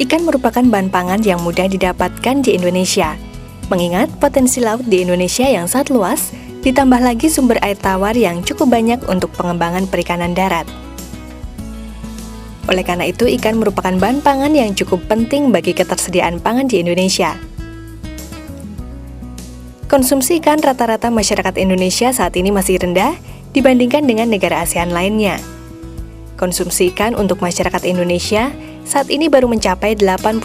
Ikan merupakan bahan pangan yang mudah didapatkan di Indonesia. Mengingat potensi laut di Indonesia yang sangat luas, ditambah lagi sumber air tawar yang cukup banyak untuk pengembangan perikanan darat. Oleh karena itu, ikan merupakan bahan pangan yang cukup penting bagi ketersediaan pangan di Indonesia. Konsumsi ikan rata-rata masyarakat Indonesia saat ini masih rendah dibandingkan dengan negara ASEAN lainnya. Konsumsi ikan untuk masyarakat Indonesia saat ini baru mencapai 89%.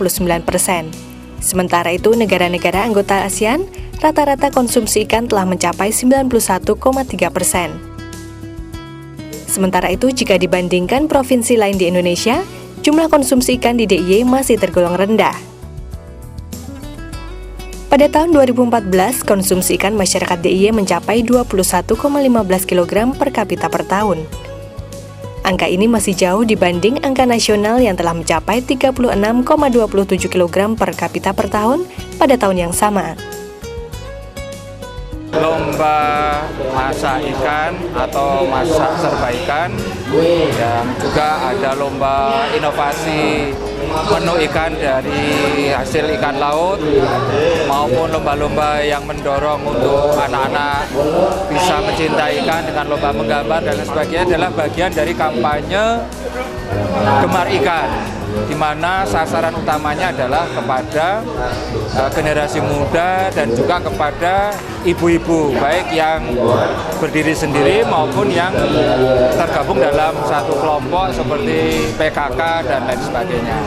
Sementara itu, negara-negara anggota ASEAN rata-rata konsumsi ikan telah mencapai 91,3%. Sementara itu, jika dibandingkan provinsi lain di Indonesia, jumlah konsumsi ikan di DIY masih tergolong rendah. Pada tahun 2014, konsumsi ikan masyarakat DIY mencapai 21,15 kg per kapita per tahun. Angka ini masih jauh dibanding angka nasional yang telah mencapai 36,27 kg per kapita per tahun pada tahun yang sama. Lomba masak ikan atau masak serba ikan, dan juga ada lomba inovasi menu ikan dari hasil ikan laut, maupun lomba-lomba yang mendorong untuk anak-anak bisa mencintai ikan dengan lomba menggambar dan sebagainya adalah bagian dari kampanye Gemar Ikan, di mana sasaran utamanya adalah kepada generasi muda dan juga kepada ibu-ibu, baik yang berdiri sendiri maupun yang tergabung dalam satu kelompok seperti PKK dan lain sebagainya.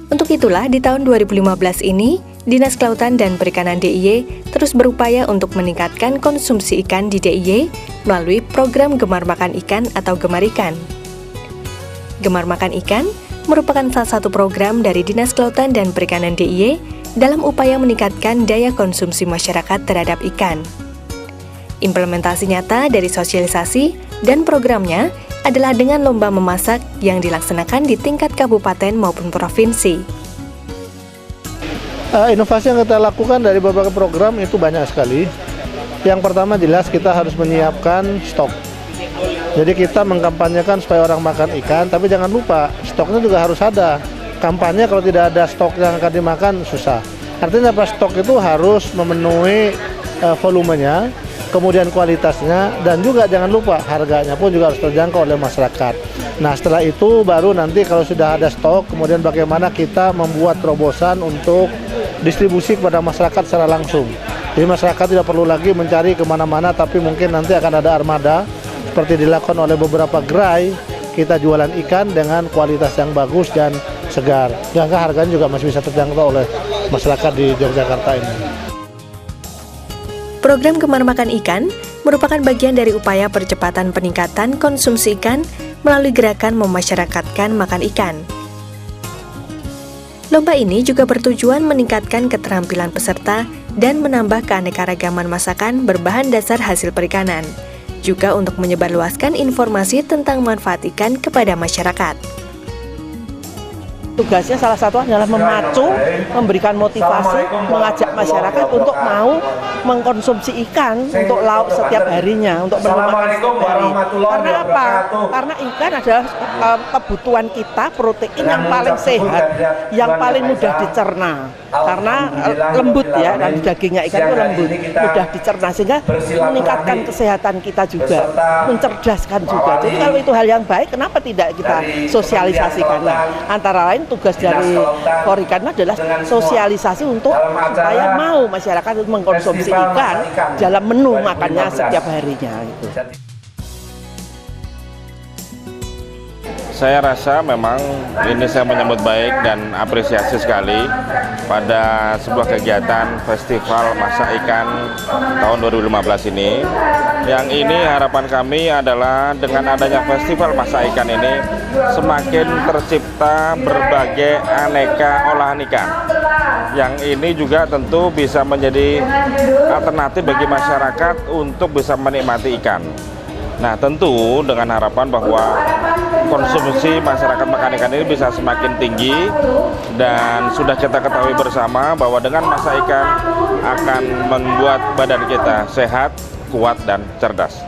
Untuk itulah, di tahun 2015 ini, Dinas Kelautan dan Perikanan DIY terus berupaya untuk meningkatkan konsumsi ikan di DIY melalui program Gemar Makan Ikan atau Gemar Ikan. Gemar Makan Ikan merupakan salah satu program dari Dinas Kelautan dan Perikanan DIY dalam upaya meningkatkan daya konsumsi masyarakat terhadap ikan. Implementasi nyata dari sosialisasi dan programnya adalah dengan lomba memasak yang dilaksanakan di tingkat kabupaten maupun provinsi. Inovasi yang kita lakukan dari beberapa program itu banyak sekali. Yang pertama jelas kita harus menyiapkan stok. Jadi kita mengkampanyekan supaya orang makan ikan, tapi jangan lupa stoknya juga harus ada. Kampanye kalau tidak ada stok yang akan dimakan susah. Artinya apa? Stok itu harus memenuhi volumenya, kemudian kualitasnya, dan juga jangan lupa harganya pun juga harus terjangkau oleh masyarakat. Nah, setelah itu baru nanti kalau sudah ada stok, kemudian bagaimana kita membuat terobosan untuk distribusi kepada masyarakat secara langsung. Jadi masyarakat tidak perlu lagi mencari kemana-mana, tapi mungkin nanti akan ada armada seperti dilakukan oleh beberapa gerai. Kita jualan ikan dengan kualitas yang bagus dan segar. Dan harganya juga masih bisa terjangkau oleh masyarakat di Yogyakarta ini. Program Gemar Makan Ikan merupakan bagian dari upaya percepatan peningkatan konsumsi ikan melalui gerakan memasyarakatkan makan ikan. Lomba ini juga bertujuan meningkatkan keterampilan peserta dan menambah keanekaragaman masakan berbahan dasar hasil perikanan, juga untuk menyebarluaskan informasi tentang manfaat ikan kepada masyarakat. Tugasnya salah satu adalah memacu, memberikan motivasi, mengajak masyarakat untuk mau mengkonsumsi ikan untuk lauk setiap harinya, untuk menu makan setiap hari. Karena apa? Karena ikan adalah kebutuhan kita, protein yang paling sehat, yang paling mudah dicerna. Karena lembut ya, dan dagingnya ikan itu lembut, mudah dicerna, sehingga meningkatkan kesehatan kita juga, mencerdaskan juga. Jadi kalau itu hal yang baik, kenapa tidak kita sosialisasikan? Antara lain tugas dari Korikan adalah sosialisasi untuk supaya mau masyarakat mengkonsumsi ikan dalam menu makannya setiap harinya. Gitu. Saya rasa memang ini saya menyambut baik dan apresiasi sekali pada sebuah kegiatan Festival Masak Ikan tahun 2015 ini. Yang ini harapan kami adalah dengan adanya Festival Masak Ikan ini semakin tercipta berbagai aneka olahan ikan. Yang ini juga tentu bisa menjadi alternatif bagi masyarakat untuk bisa menikmati ikan. Nah, tentu dengan harapan bahwa konsumsi masyarakat makan ikan ini bisa semakin tinggi, dan sudah kita ketahui bersama bahwa dengan masak ikan akan membuat badan kita sehat, kuat, dan cerdas.